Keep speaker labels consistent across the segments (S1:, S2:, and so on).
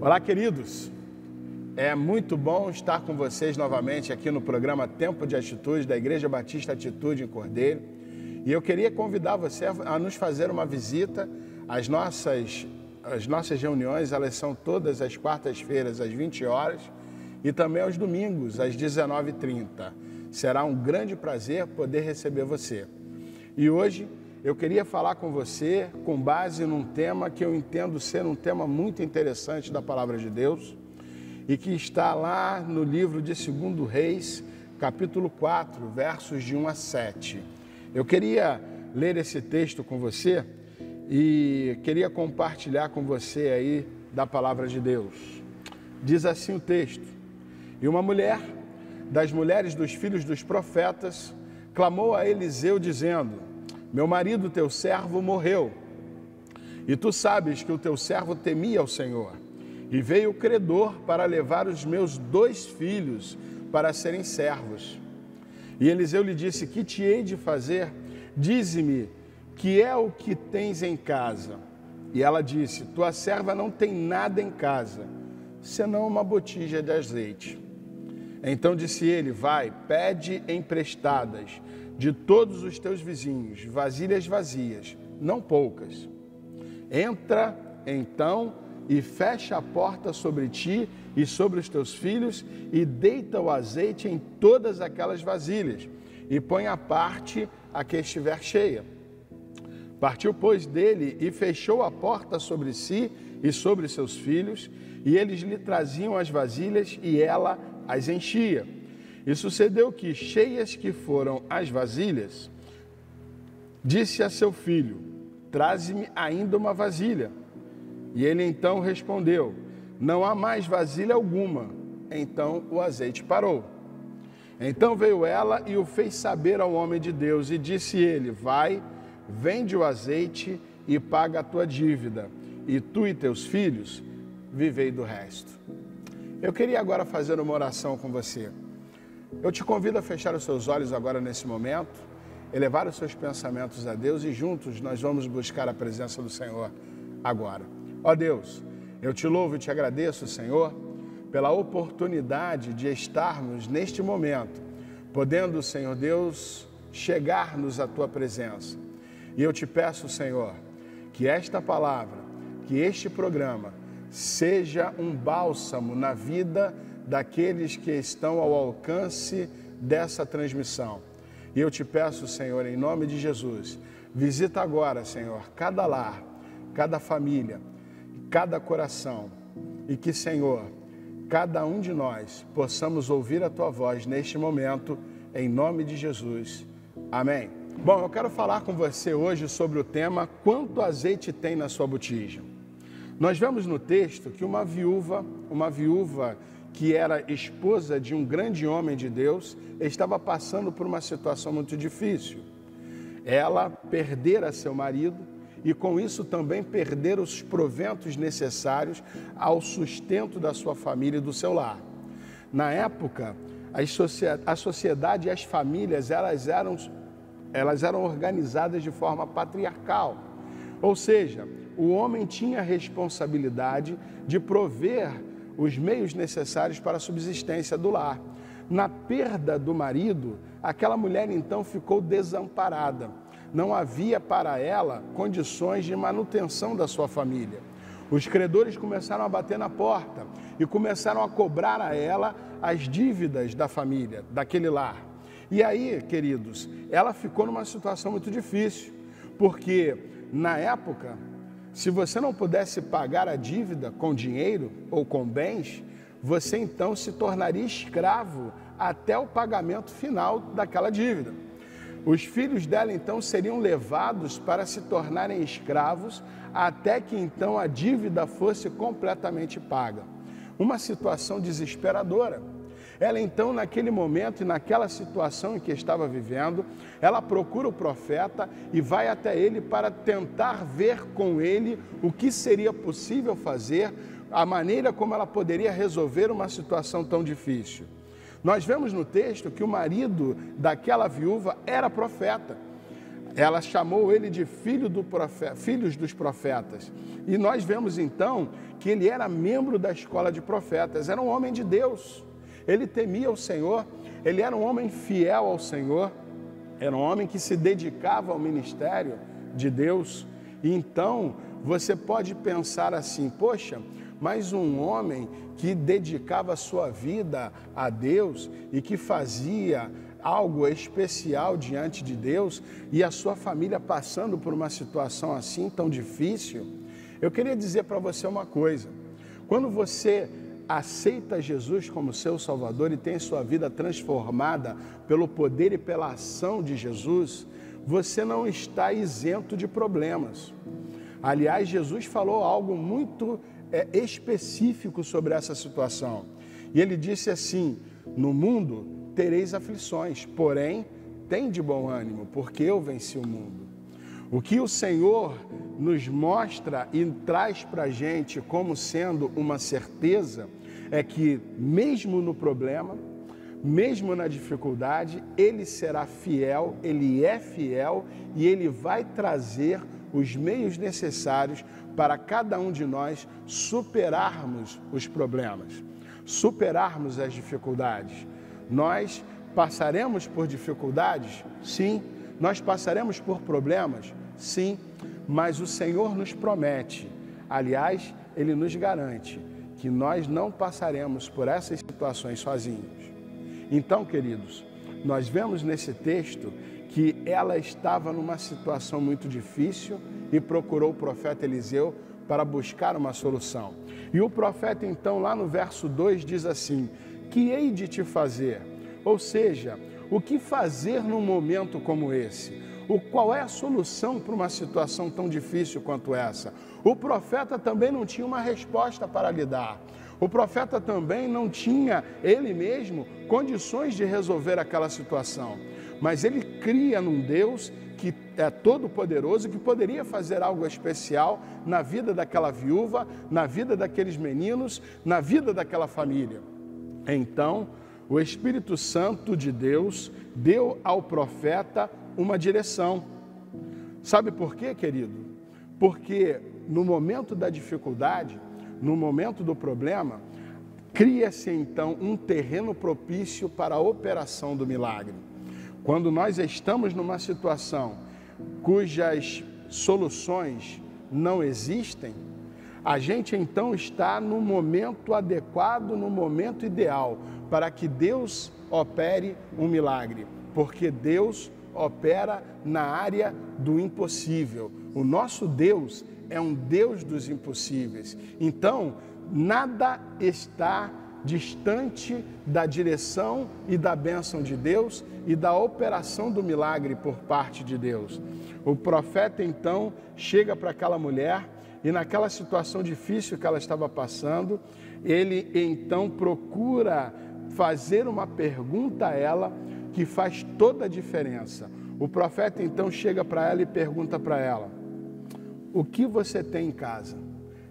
S1: Olá, queridos. É muito bom estar com vocês novamente aqui no programa Tempo de Atitude da Igreja Batista Atitude em Cordeiro. E eu queria convidar você a nos fazer uma visita. As nossas reuniões, elas são todas as quartas-feiras às 20 horas e também aos domingos às 19h30. Será um grande prazer poder receber você. E hoje eu queria falar com você com base num tema que eu entendo ser um tema muito interessante da Palavra de Deus e que está lá no livro de 2 Reis, capítulo 4, versos de 1 a 7. Eu queria ler esse texto com você e queria compartilhar com você aí da Palavra de Deus. Diz assim o texto: E uma mulher das mulheres dos filhos dos profetas clamou a Eliseu dizendo: Meu marido, teu servo, morreu. E tu sabes que o teu servo temia ao Senhor. E veio o credor para levar os meus 2 filhos para serem servos. E Eliseu lhe disse: Que te hei de fazer? Dize-me, que é o que tens em casa? E ela disse: Tua serva não tem nada em casa, senão uma botija de azeite. Então disse ele: Vai, pede emprestadas de todos os teus vizinhos vasilhas vazias, não poucas. Entra, então, e fecha a porta sobre ti e sobre os teus filhos, e deita o azeite em todas aquelas vasilhas, e põe à parte a que estiver cheia. Partiu, pois, dele, e fechou a porta sobre si e sobre seus filhos, e eles lhe traziam as vasilhas, e ela as enchia. E sucedeu que, cheias que foram as vasilhas, disse a seu filho: Traze-me ainda uma vasilha. E ele então respondeu: Não há mais vasilha alguma. Então o azeite parou. Então veio ela e o fez saber ao homem de Deus, e disse ele: Vai, vende o azeite e paga a tua dívida, e tu e teus filhos vivei do resto. Eu queria agora fazer uma oração com você. Eu te convido a fechar os seus olhos agora nesse momento, elevar os seus pensamentos a Deus e juntos nós vamos buscar a presença do Senhor agora. Ó Deus, eu te louvo e te agradeço, Senhor, pela oportunidade de estarmos neste momento, podendo, Senhor Deus, chegar-nos à tua presença. E eu te peço, Senhor, que esta palavra, que este programa seja um bálsamo na vida daqueles que estão ao alcance dessa transmissão. E eu te peço, Senhor, em nome de Jesus, visita agora, Senhor, cada lar, cada família, cada coração, e que, Senhor, cada um de nós possamos ouvir a tua voz neste momento, em nome de Jesus. Amém. Bom, eu quero falar com você hoje sobre o tema Quanto azeite tem na sua botija? Nós vemos no texto que uma viúva que era esposa de um grande homem de Deus, estava passando por uma situação muito difícil. Ela perdera seu marido e com isso também perdera os proventos necessários ao sustento da sua família e do seu lar. Na época, a sociedade e as famílias, elas eram organizadas de forma patriarcal. Ou seja, o homem tinha a responsabilidade de prover os meios necessários para a subsistência do lar. Na perda do marido, aquela mulher então ficou desamparada. Não havia para ela condições de manutenção da sua família. Os credores começaram a bater na porta e começaram a cobrar a ela as dívidas da família, daquele lar. E aí, queridos, ela ficou numa situação muito difícil, porque na época, se você não pudesse pagar a dívida com dinheiro ou com bens, você então se tornaria escravo até o pagamento final daquela dívida. Os filhos dela então seriam levados para se tornarem escravos até que então a dívida fosse completamente paga. Uma situação desesperadora. Ela então, naquele momento e naquela situação em que estava vivendo, ela procura o profeta e vai até ele para tentar ver com ele o que seria possível fazer, a maneira como ela poderia resolver uma situação tão difícil. Nós vemos no texto que o marido daquela viúva era profeta. Ela chamou ele de filhos dos profetas. E nós vemos então que ele era membro da escola de profetas, era um homem de Deus. Ele temia o Senhor, ele era um homem fiel ao Senhor, era um homem que se dedicava ao ministério de Deus. E então você pode pensar assim, poxa, mas um homem que dedicava a sua vida a Deus e que fazia algo especial diante de Deus e a sua família passando por uma situação assim tão difícil, eu queria dizer para você uma coisa: quando você aceita Jesus como seu Salvador e tem sua vida transformada pelo poder e pela ação de Jesus, você não está isento de problemas. Aliás, Jesus falou algo muito específico sobre essa situação. E ele disse assim: no mundo tereis aflições, porém, tem de bom ânimo, porque eu venci o mundo. O que o Senhor nos mostra e traz para a gente como sendo uma certeza é que mesmo no problema, mesmo na dificuldade, Ele será fiel, Ele é fiel e Ele vai trazer os meios necessários para cada um de nós superarmos os problemas, superarmos as dificuldades. Nós passaremos por dificuldades? Sim. Nós passaremos por problemas? Sim. Mas o Senhor nos promete, aliás, Ele nos garante, que nós não passaremos por essas situações sozinhos. Então, queridos, nós vemos nesse texto que ela estava numa situação muito difícil e procurou o profeta Eliseu para buscar uma solução. E o profeta, então, lá no verso 2 diz assim: que hei de te fazer? Ou seja, o que fazer num momento como esse? Qual é a solução para uma situação tão difícil quanto essa? O profeta também não tinha uma resposta para lhe dar. O profeta também não tinha, ele mesmo, condições de resolver aquela situação. Mas ele cria num Deus que é todo-poderoso e que poderia fazer algo especial na vida daquela viúva, na vida daqueles meninos, na vida daquela família. Então, o Espírito Santo de Deus deu ao profeta uma direção. Sabe por quê, querido? Porque no momento da dificuldade, no momento do problema, cria-se então um terreno propício para a operação do milagre. Quando nós estamos numa situação cujas soluções não existem, a gente então está no momento adequado, no momento ideal, para que Deus opere um milagre, porque Deus opera na área do impossível. O nosso Deus é um Deus dos impossíveis. Então, nada está distante da direção e da bênção de Deus e da operação do milagre por parte de Deus. O profeta, então, chega para aquela mulher e naquela situação difícil que ela estava passando, ele, então, procura fazer uma pergunta a ela que faz toda a diferença. O profeta, então, chega para ela e pergunta para ela: o que você tem em casa?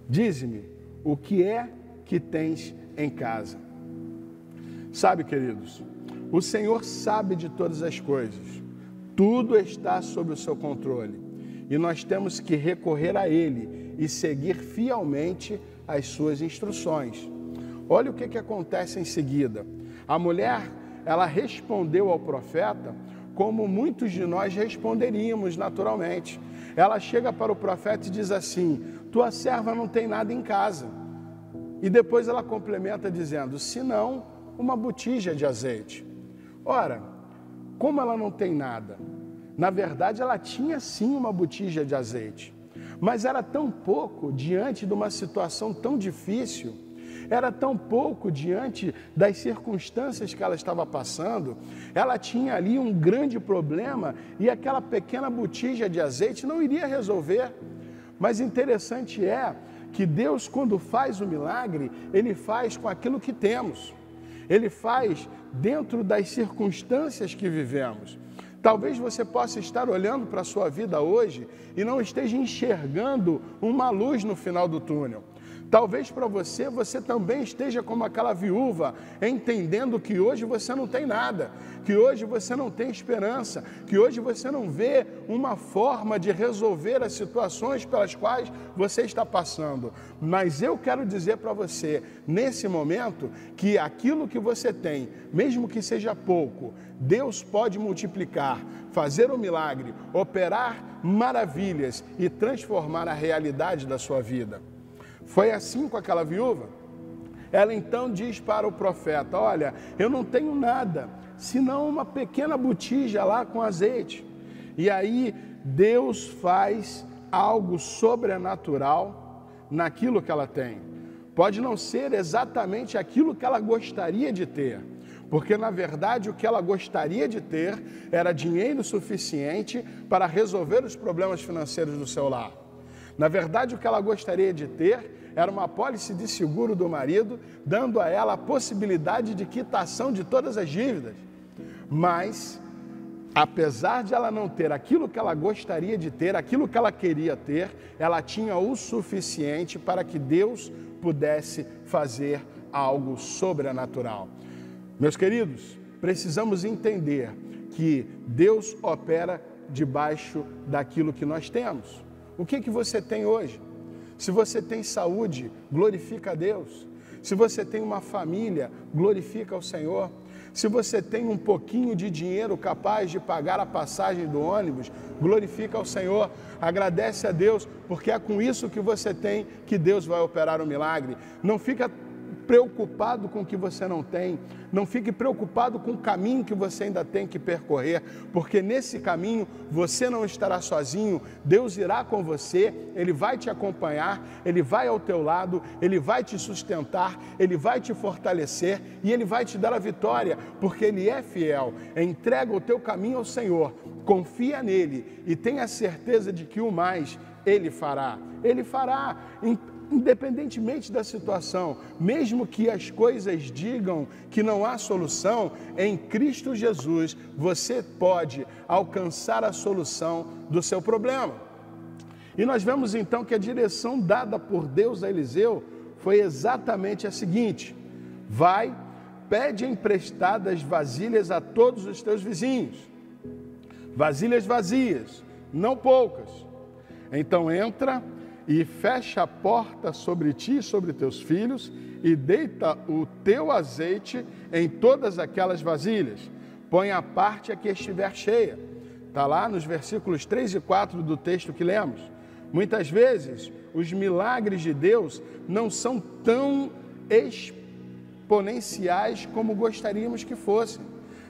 S1: Dize-me, o que é que tens em casa? Sabe, queridos, o Senhor sabe de todas as coisas. Tudo está sob o seu controle. E nós temos que recorrer a Ele e seguir fielmente as suas instruções. Olha o que acontece em seguida. A mulher, ela respondeu ao profeta como muitos de nós responderíamos naturalmente. Ela chega para o profeta e diz assim: tua serva não tem nada em casa. E depois ela complementa dizendo: senão uma botija de azeite. Ora, como ela não tem nada? Na verdade, ela tinha sim uma botija de azeite, mas era tão pouco diante de uma situação tão difícil, era tão pouco diante das circunstâncias que ela estava passando. Ela tinha ali um grande problema e aquela pequena botija de azeite não iria resolver. Mas interessante é que Deus, quando faz o milagre, Ele faz com aquilo que temos. Ele faz dentro das circunstâncias que vivemos. Talvez você possa estar olhando para a sua vida hoje e não esteja enxergando uma luz no final do túnel. Talvez para você, você também esteja como aquela viúva, entendendo que hoje você não tem nada, que hoje você não tem esperança, que hoje você não vê uma forma de resolver as situações pelas quais você está passando. Mas eu quero dizer para você, nesse momento, que aquilo que você tem, mesmo que seja pouco, Deus pode multiplicar, fazer um milagre, operar maravilhas e transformar a realidade da sua vida. Foi assim com aquela viúva. Ela então diz para o profeta: olha, eu não tenho nada, senão uma pequena botija lá com azeite. E aí Deus faz algo sobrenatural naquilo que ela tem. Pode não ser exatamente aquilo que ela gostaria de ter, porque na verdade o que ela gostaria de ter era dinheiro suficiente para resolver os problemas financeiros do seu lar. Na verdade o que ela gostaria de ter era uma apólice de seguro do marido, dando a ela a possibilidade de quitação de todas as dívidas. Mas, apesar de ela não ter aquilo que ela gostaria de ter, aquilo que ela queria ter, ela tinha o suficiente para que Deus pudesse fazer algo sobrenatural. Meus queridos, precisamos entender que Deus opera debaixo daquilo que nós temos. O que você tem hoje? Se você tem saúde, glorifica a Deus. Se você tem uma família, glorifica ao Senhor. Se você tem um pouquinho de dinheiro capaz de pagar a passagem do ônibus, glorifica ao Senhor. Agradece a Deus, porque é com isso que você tem que Deus vai operar o milagre. Não fica preocupado com o que você não tem, não fique preocupado com o caminho que você ainda tem que percorrer, porque nesse caminho você não estará sozinho, Deus irá com você, Ele vai te acompanhar, Ele vai ao teu lado, Ele vai te sustentar, Ele vai te fortalecer e Ele vai te dar a vitória, porque Ele é fiel. Entrega o teu caminho ao Senhor, confia nele e tenha certeza de que o mais Ele fará. Ele fará, independentemente da situação, mesmo que as coisas digam que não há solução, em Cristo Jesus você pode alcançar a solução do seu problema. E nós vemos então que a direção dada por Deus a Eliseu foi exatamente a seguinte: vai, pede emprestadas vasilhas a todos os teus vizinhos, vasilhas vazias, não poucas. Então entra e fecha a porta sobre ti e sobre teus filhos, e deita o teu azeite em todas aquelas vasilhas. Põe a parte a que estiver cheia. Está lá nos versículos 3 e 4 do texto que lemos. Muitas vezes, os milagres de Deus não são tão exponenciais como gostaríamos que fossem.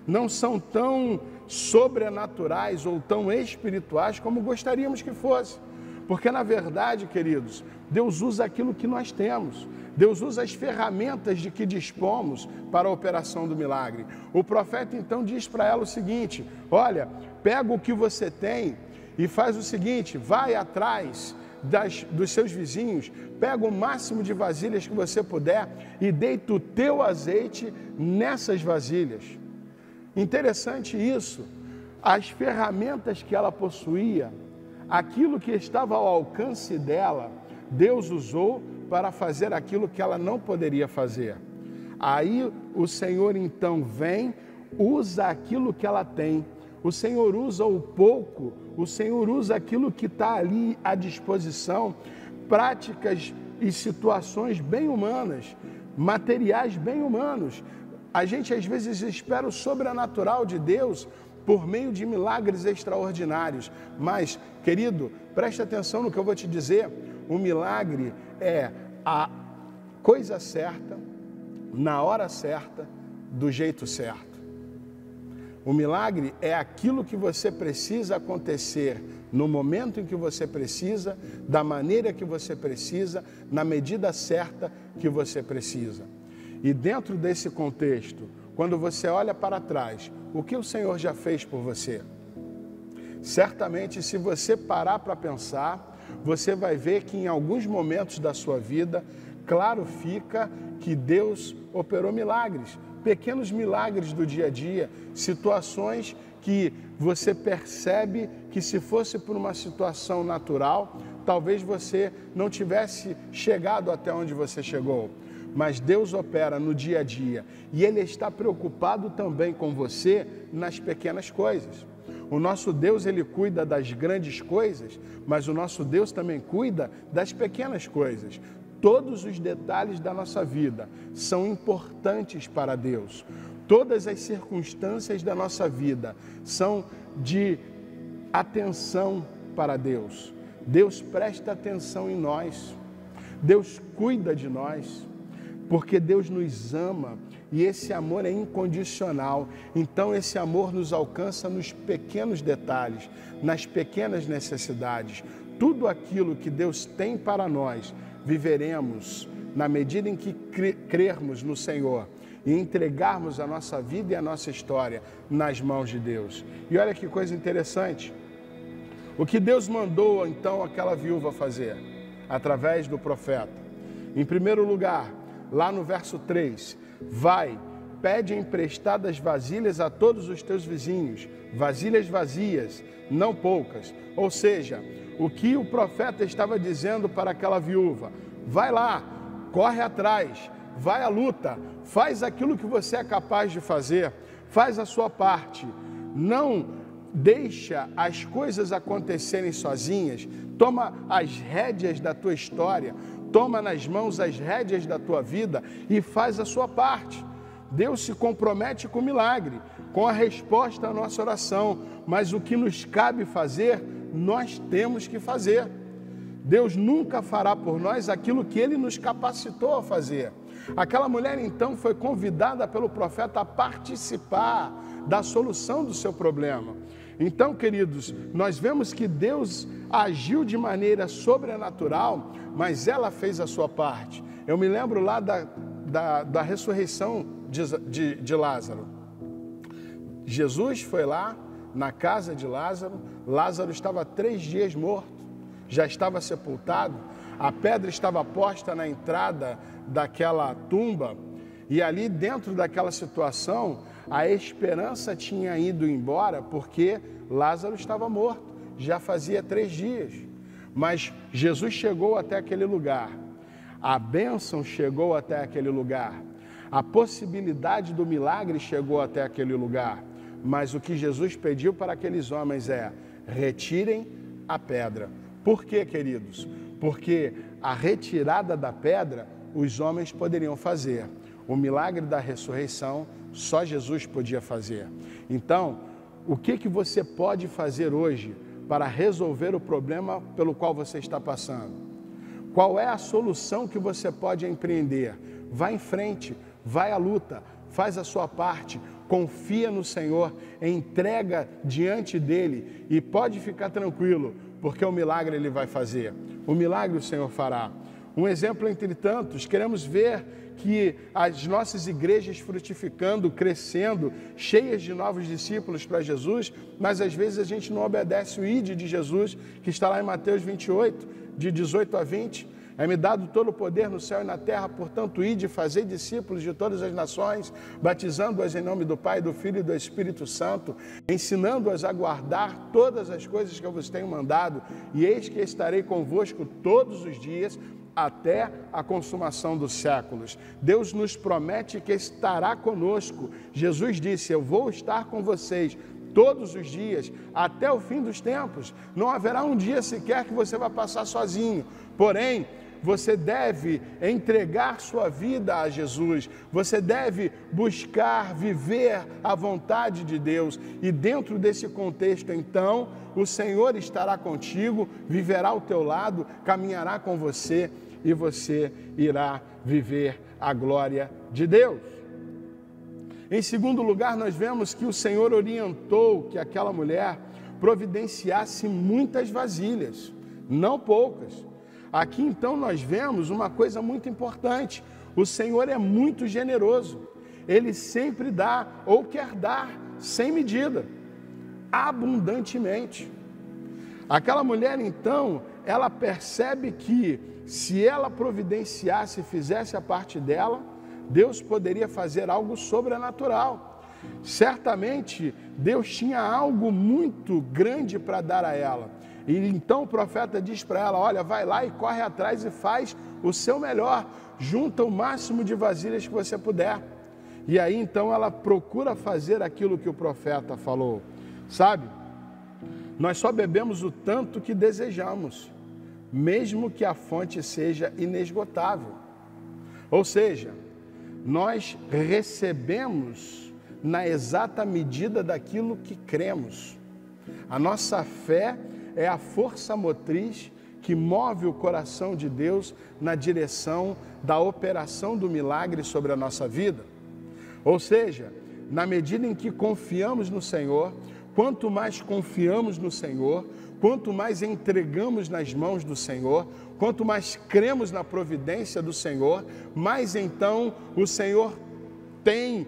S1: Não são tão sobrenaturais ou tão espirituais como gostaríamos que fossem. Porque, na verdade, queridos, Deus usa aquilo que nós temos. Deus usa as ferramentas de que dispomos para a operação do milagre. O profeta, então, diz para ela o seguinte: olha, pega o que você tem e faz o seguinte, vai atrás dos seus vizinhos, pega o máximo de vasilhas que você puder e deita o teu azeite nessas vasilhas. Interessante isso. As ferramentas que ela possuía, aquilo que estava ao alcance dela, Deus usou para fazer aquilo que ela não poderia fazer. Aí o Senhor então vem, usa aquilo que ela tem. O Senhor usa o pouco, o Senhor usa aquilo que está ali à disposição, práticas e situações bem humanas, materiais bem humanos. A gente às vezes espera o sobrenatural de Deus por meio de milagres extraordinários. Mas, querido, preste atenção no que eu vou te dizer. O milagre é a coisa certa, na hora certa, do jeito certo. O milagre é aquilo que você precisa acontecer no momento em que você precisa, da maneira que você precisa, na medida certa que você precisa. E dentro desse contexto, quando você olha para trás, o que o Senhor já fez por você? Certamente, se você parar para pensar, você vai ver que em alguns momentos da sua vida, claro fica que Deus operou milagres, pequenos milagres do dia a dia, situações que você percebe que se fosse por uma situação natural, talvez você não tivesse chegado até onde você chegou. Mas Deus opera no dia a dia e Ele está preocupado também com você nas pequenas coisas. O nosso Deus, Ele cuida das grandes coisas, mas o nosso Deus também cuida das pequenas coisas. Todos os detalhes da nossa vida são importantes para Deus. Todas as circunstâncias da nossa vida são de atenção para Deus. Deus presta atenção em nós. Deus cuida de nós, porque Deus nos ama e esse amor é incondicional. Então esse amor nos alcança nos pequenos detalhes, nas pequenas necessidades. Tudo aquilo que Deus tem para nós, viveremos na medida em que crermos no Senhor e entregarmos a nossa vida e a nossa história nas mãos de Deus. E olha que coisa interessante. O que Deus mandou então aquela viúva fazer? Através do profeta. Em primeiro lugar, lá no verso 3, vai, pede emprestadas vasilhas a todos os teus vizinhos, vasilhas vazias, não poucas. Ou seja, o que o profeta estava dizendo para aquela viúva: vai lá, corre atrás, vai à luta, faz aquilo que você é capaz de fazer, faz a sua parte, não deixa as coisas acontecerem sozinhas, toma as rédeas da tua história, toma nas mãos as rédeas da tua vida e faz a sua parte. Deus se compromete com o milagre, com a resposta à nossa oração, mas o que nos cabe fazer, nós temos que fazer. Deus nunca fará por nós aquilo que Ele nos capacitou a fazer. Aquela mulher então foi convidada pelo profeta a participar da solução do seu problema. Então, queridos, nós vemos que Deus agiu de maneira sobrenatural, mas ela fez a sua parte. Eu me lembro lá da ressurreição de Lázaro. Jesus foi lá na casa de Lázaro. Lázaro estava 3 dias morto, já estava sepultado. A pedra estava posta na entrada daquela tumba e ali dentro daquela situação a esperança tinha ido embora porque Lázaro estava morto, já fazia 3 dias. Mas Jesus chegou até aquele lugar, a bênção chegou até aquele lugar, a possibilidade do milagre chegou até aquele lugar. Mas o que Jesus pediu para aqueles homens é: retirem a pedra. Por quê, queridos? Porque a retirada da pedra os homens poderiam fazer. O milagre da ressurreição só Jesus podia fazer. Então, o que você pode fazer hoje para resolver o problema pelo qual você está passando? Qual é a solução que você pode empreender? Vá em frente, vai à luta, faz a sua parte, confia no Senhor, entrega diante dEle e pode ficar tranquilo, porque o milagre Ele vai fazer. O milagre o Senhor fará. Um exemplo entre tantos, queremos ver que as nossas igrejas frutificando, crescendo, cheias de novos discípulos para Jesus, mas às vezes a gente não obedece o ide de Jesus, que está lá em Mateus 28, de 18 a 20. É-me dado todo o poder no céu e na terra, portanto, ide e fazei discípulos de todas as nações, batizando-as em nome do Pai, do Filho e do Espírito Santo, ensinando-as a guardar todas as coisas que eu vos tenho mandado, e eis que estarei convosco todos os dias, até a consumação dos séculos. Deus nos promete que estará conosco. Jesus disse: eu vou estar com vocês todos os dias, até o fim dos tempos. Não haverá um dia sequer que você vai passar sozinho. Porém, você deve entregar sua vida a Jesus, você deve buscar viver a vontade de Deus, e dentro desse contexto, então, o Senhor estará contigo, viverá ao teu lado, caminhará com você, e você irá viver a glória de Deus. Em segundo lugar, nós vemos que o Senhor orientou que aquela mulher providenciasse muitas vasilhas, não poucas. Aqui então nós vemos uma coisa muito importante: o Senhor é muito generoso, Ele sempre dá ou quer dar sem medida, abundantemente. Aquela mulher então, ela percebe que se ela providenciasse e fizesse a parte dela, Deus poderia fazer algo sobrenatural. Certamente Deus tinha algo muito grande para dar a ela. E então o profeta diz para ela: olha, vai lá e corre atrás e faz o seu melhor, junta o máximo de vasilhas que você puder. E aí então ela procura fazer aquilo que o profeta falou. Sabe, nós só bebemos o tanto que desejamos, mesmo que a fonte seja inesgotável. Ou seja, nós recebemos na exata medida daquilo que cremos. A nossa fé é a força motriz que move o coração de Deus na direção da operação do milagre sobre a nossa vida. Ou seja, na medida em que confiamos no Senhor, quanto mais confiamos no Senhor, quanto mais entregamos nas mãos do Senhor, quanto mais cremos na providência do Senhor, mais então o Senhor tem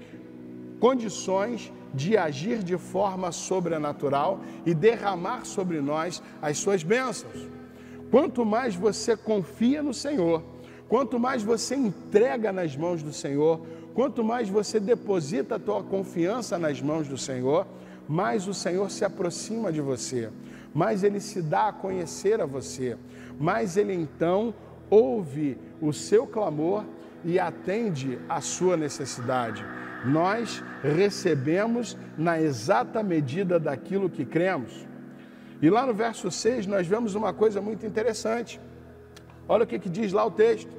S1: condições de agir de forma sobrenatural e derramar sobre nós as suas bênçãos. Quanto mais você confia no Senhor, quanto mais você entrega nas mãos do Senhor, quanto mais você deposita a tua confiança nas mãos do Senhor, mais o Senhor se aproxima de você, mais Ele se dá a conhecer a você, mais Ele então ouve o seu clamor e atende a sua necessidade. Nós recebemos na exata medida daquilo que cremos. E lá no verso 6 nós vemos uma coisa muito interessante. Olha o que diz lá o texto.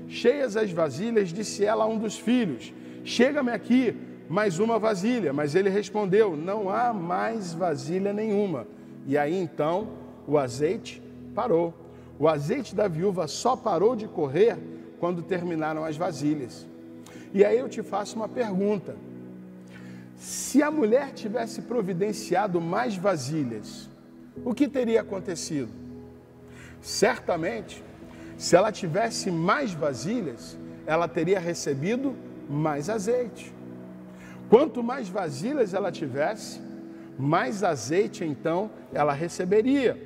S1: Cheias as vasilhas, disse ela a um dos filhos: chega-me aqui mais uma vasilha. Mas ele respondeu: não há mais vasilha nenhuma. E aí então o azeite parou. O azeite da viúva só parou de correr quando terminaram as vasilhas. E aí eu te faço uma pergunta: se a mulher tivesse providenciado mais vasilhas, o que teria acontecido? Certamente, se ela tivesse mais vasilhas, ela teria recebido mais azeite. Quanto mais vasilhas ela tivesse, mais azeite então ela receberia.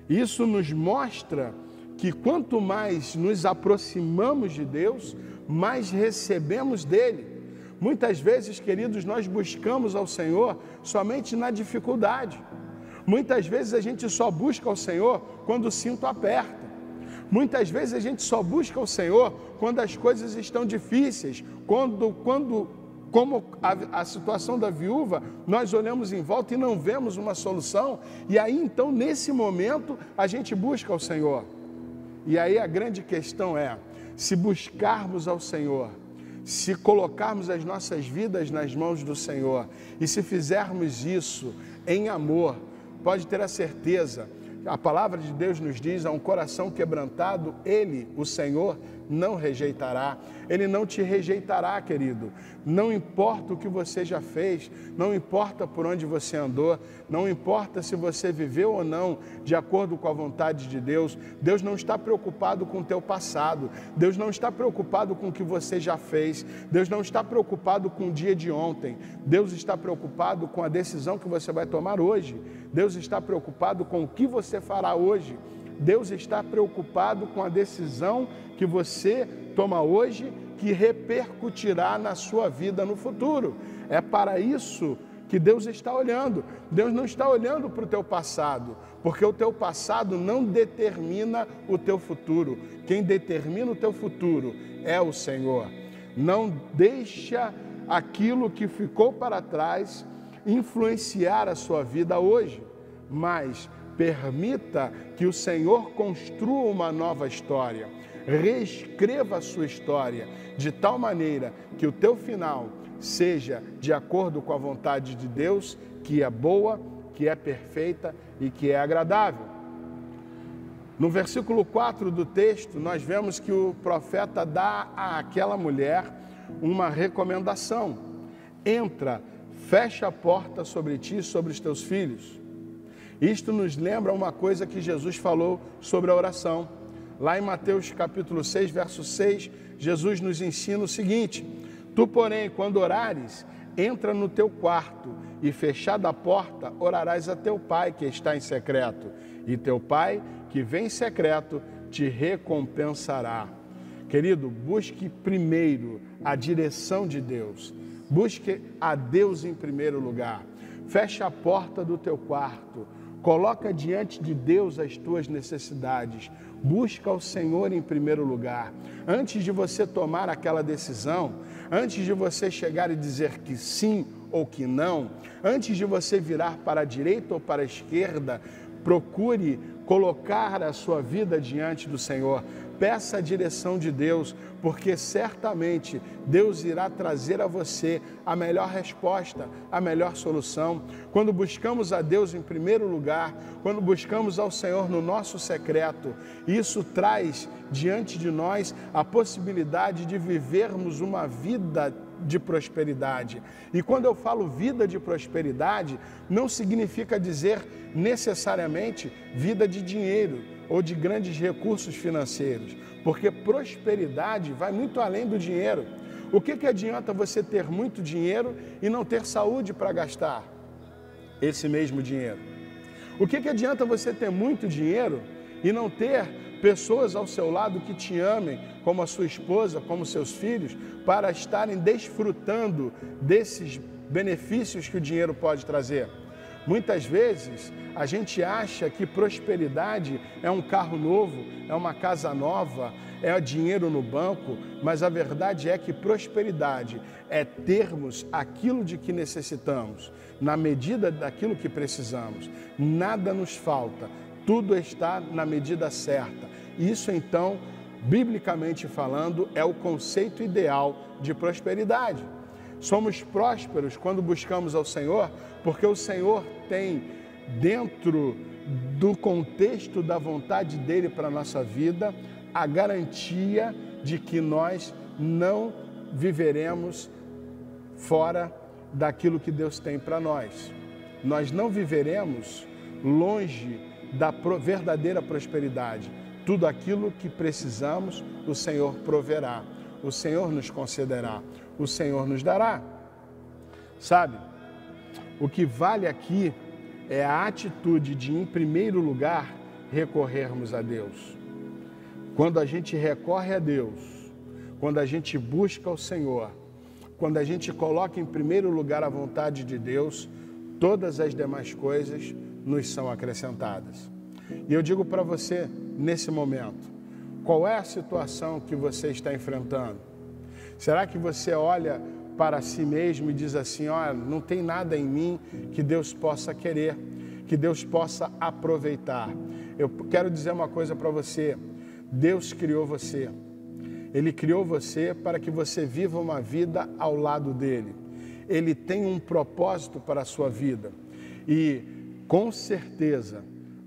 S1: Isso nos mostra que quanto mais nos aproximamos de Deus, mais recebemos dele. Muitas vezes, queridos, nós buscamos ao Senhor somente na dificuldade. Muitas vezes a gente só busca ao Senhor quando o cinto aperta. Muitas vezes a gente só busca ao Senhor quando as coisas estão difíceis, como a situação da viúva, nós olhamos em volta e não vemos uma solução. E aí então, nesse momento, a gente busca ao Senhor. E aí a grande questão é: se buscarmos ao Senhor, se colocarmos as nossas vidas nas mãos do Senhor e se fizermos isso em amor, pode ter a certeza, a palavra de Deus nos diz: a um coração quebrantado, Ele, o Senhor, não rejeitará. Ele não te rejeitará, querido. Não importa o que você já fez, não importa por onde você andou, não importa se você viveu ou não de acordo com a vontade de Deus. Deus não está preocupado com o teu passado. Deus não está preocupado com o que você já fez. Deus não está preocupado com o dia de ontem. Deus está preocupado com a decisão que você vai tomar hoje. Deus está preocupado com o que você fará hoje. Deus está preocupado com a decisão que você toma hoje, que repercutirá na sua vida no futuro. É para isso que Deus está olhando. Deus não está olhando para o teu passado, porque o teu passado não determina o teu futuro. Quem determina o teu futuro é o Senhor. Não deixa aquilo que ficou para trás influenciar a sua vida hoje, mas permita que o Senhor construa uma nova história, reescreva a sua história de tal maneira que o teu final seja de acordo com a vontade de Deus, que é boa, que é perfeita e que é agradável. No versículo 4 do texto, nós vemos que o profeta dá àquela mulher uma recomendação: entra, fecha a porta sobre ti e sobre os teus filhos. Isto nos lembra uma coisa que Jesus falou sobre a oração. Lá em Mateus capítulo 6, verso 6, Jesus nos ensina o seguinte: tu, porém, quando orares, entra no teu quarto e, fechada a porta, orarás a teu Pai que está em secreto. E teu Pai, que vem em secreto, te recompensará. Querido, busque primeiro a direção de Deus. Busque a Deus em primeiro lugar. Feche a porta do teu quarto. Coloca diante de Deus as tuas necessidades. Busca o Senhor em primeiro lugar. Antes de você tomar aquela decisão, antes de você chegar e dizer que sim ou que não, antes de você virar para a direita ou para a esquerda, procure colocar a sua vida diante do Senhor. Peça a direção de Deus, porque certamente Deus irá trazer a você a melhor resposta, a melhor solução. Quando buscamos a Deus em primeiro lugar, quando buscamos ao Senhor no nosso secreto, isso traz diante de nós a possibilidade de vivermos uma vida de prosperidade. E quando eu falo vida de prosperidade, não significa dizer necessariamente vida de dinheiro ou de grandes recursos financeiros, porque prosperidade vai muito além do dinheiro. O que adianta você ter muito dinheiro e não ter saúde para gastar esse mesmo dinheiro? O que adianta você ter muito dinheiro e não ter pessoas ao seu lado que te amem, como a sua esposa, como seus filhos, para estarem desfrutando desses benefícios que o dinheiro pode trazer? Muitas vezes a gente acha que prosperidade é um carro novo, é uma casa nova, é dinheiro no banco, mas a verdade é que prosperidade é termos aquilo de que necessitamos, na medida daquilo que precisamos. Nada nos falta, tudo está na medida certa. Isso então, biblicamente falando, é o conceito ideal de prosperidade. Somos prósperos quando buscamos ao Senhor, porque o Senhor tem, dentro do contexto da vontade dEle para a nossa vida, a garantia de que nós não viveremos fora daquilo que Deus tem para nós. Nós não viveremos longe da verdadeira prosperidade. Tudo aquilo que precisamos, o Senhor proverá, o Senhor nos concederá, o Senhor nos dará. Sabe, o que vale aqui é a atitude de, em primeiro lugar, recorrermos a Deus. Quando a gente recorre a Deus, quando a gente busca o Senhor, quando a gente coloca em primeiro lugar a vontade de Deus, todas as demais coisas nos são acrescentadas. E eu digo para você, nesse momento, qual é a situação que você está enfrentando? Será que você olha para si mesmo e diz assim, olha, não tem nada em mim que Deus possa querer, que Deus possa aproveitar? Eu quero dizer uma coisa para você, Deus criou você. Ele criou você para que você viva uma vida ao lado dele. Ele tem um propósito para a sua vida. E, com certeza,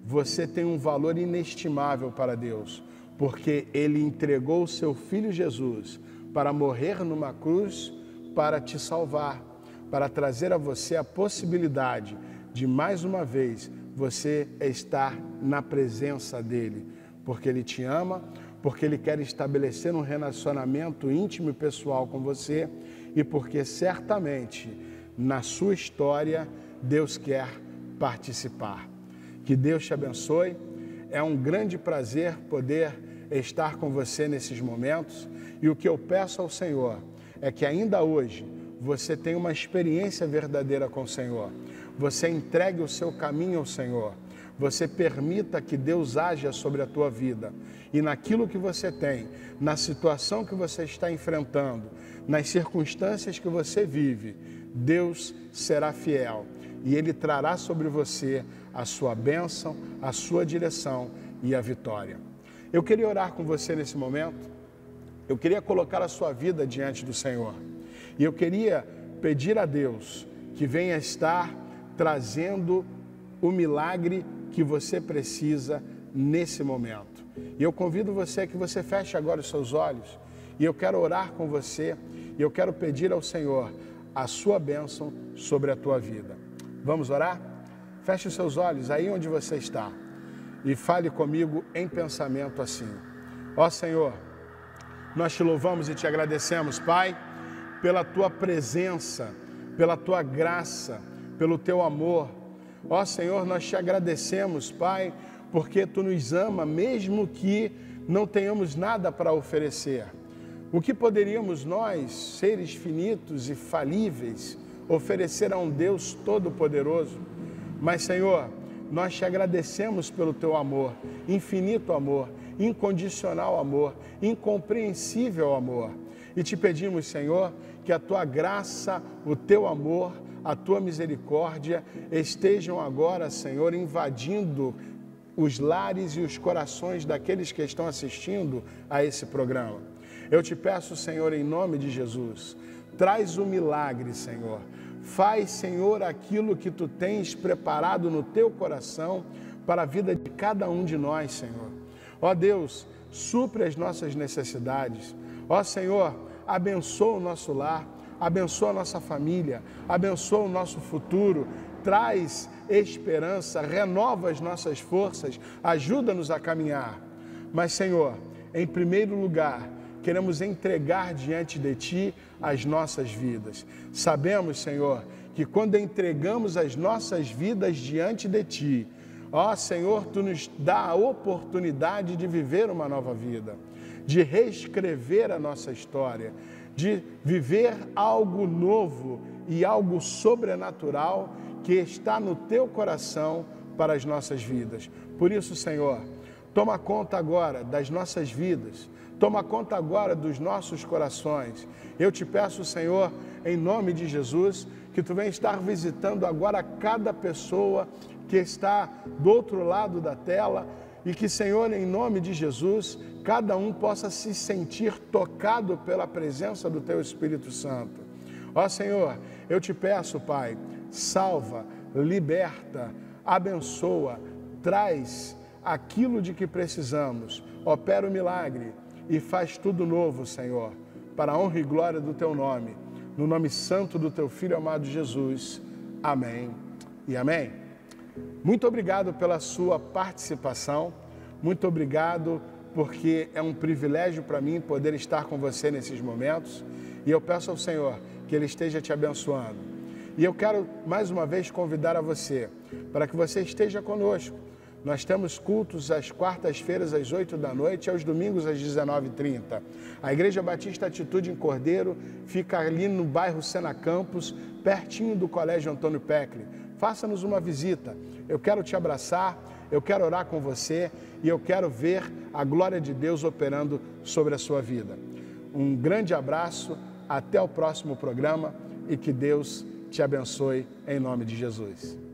S1: você tem um valor inestimável para Deus, porque Ele entregou o seu Filho Jesus para morrer numa cruz, para te salvar, para trazer a você a possibilidade de, mais uma vez, você estar na presença dEle, porque Ele te ama, porque Ele quer estabelecer um relacionamento íntimo e pessoal com você e porque certamente na sua história Deus quer participar. Que Deus te abençoe. É um grande prazer poder estar com você nesses momentos e o que eu peço ao Senhor é que ainda hoje você tenha uma experiência verdadeira com o Senhor. Você entregue o seu caminho ao Senhor. Você permita que Deus haja sobre a tua vida. E naquilo que você tem, na situação que você está enfrentando, nas circunstâncias que você vive, Deus será fiel. E Ele trará sobre você a sua bênção, a sua direção e a vitória. Eu queria orar com você nesse momento. Eu queria colocar a sua vida diante do Senhor. E eu queria pedir a Deus que venha estar trazendo o milagre que você precisa nesse momento. E eu convido você que você feche agora os seus olhos e eu quero orar com você e eu quero pedir ao Senhor a sua bênção sobre a tua vida. Vamos orar? Feche os seus olhos aí onde você está e fale comigo em pensamento assim. Ó Senhor, nós te louvamos e te agradecemos, Pai, pela tua presença, pela tua graça, pelo teu amor. Ó Senhor, nós te agradecemos, Pai, porque tu nos ama, mesmo que não tenhamos nada para oferecer. O que poderíamos nós, seres finitos e falíveis, oferecer a um Deus todo-poderoso? Mas, Senhor, nós te agradecemos pelo teu amor, infinito amor, incondicional amor, incompreensível amor. E te pedimos, Senhor, que a tua graça, o teu amor, a tua misericórdia estejam agora, Senhor, invadindo os lares e os corações daqueles que estão assistindo a esse programa. Eu te peço, Senhor, em nome de Jesus, traz o milagre, Senhor. Faz, Senhor, aquilo que tu tens preparado no teu coração para a vida de cada um de nós, Senhor. Ó Deus, supre as nossas necessidades. Ó Senhor, abençoa o nosso lar, abençoa a nossa família, abençoa o nosso futuro, traz esperança, renova as nossas forças, ajuda-nos a caminhar. Mas, Senhor, em primeiro lugar, queremos entregar diante de Ti as nossas vidas. Sabemos, Senhor, que quando entregamos as nossas vidas diante de Ti, ó Senhor, Tu nos dá a oportunidade de viver uma nova vida, de reescrever a nossa história, de viver algo novo e algo sobrenatural que está no Teu coração para as nossas vidas. Por isso, Senhor, toma conta agora das nossas vidas, toma conta agora dos nossos corações. Eu te peço, Senhor, em nome de Jesus, que Tu venha estar visitando agora cada pessoa que está do outro lado da tela e que, Senhor, em nome de Jesus, cada um possa se sentir tocado pela presença do Teu Espírito Santo. Ó Senhor, eu te peço, Pai, salva, liberta, abençoa, traz aquilo de que precisamos, opera o milagre e faz tudo novo, Senhor, para a honra e glória do Teu nome, no nome santo do Teu Filho amado Jesus. Amém e amém. Muito obrigado pela sua participação, muito obrigado porque é um privilégio para mim poder estar com você nesses momentos e eu peço ao Senhor que Ele esteja te abençoando. E eu quero mais uma vez convidar a você para que você esteja conosco. Nós temos cultos às quartas-feiras às 8 da noite e aos domingos às 19h30. A Igreja Batista Atitude em Cordeiro fica ali no bairro Sena Campos, pertinho do Colégio Antônio Peckley. Faça-nos uma visita. Eu quero te abraçar, eu quero orar com você e eu quero ver a glória de Deus operando sobre a sua vida. Um grande abraço, até o próximo programa e que Deus te abençoe em nome de Jesus.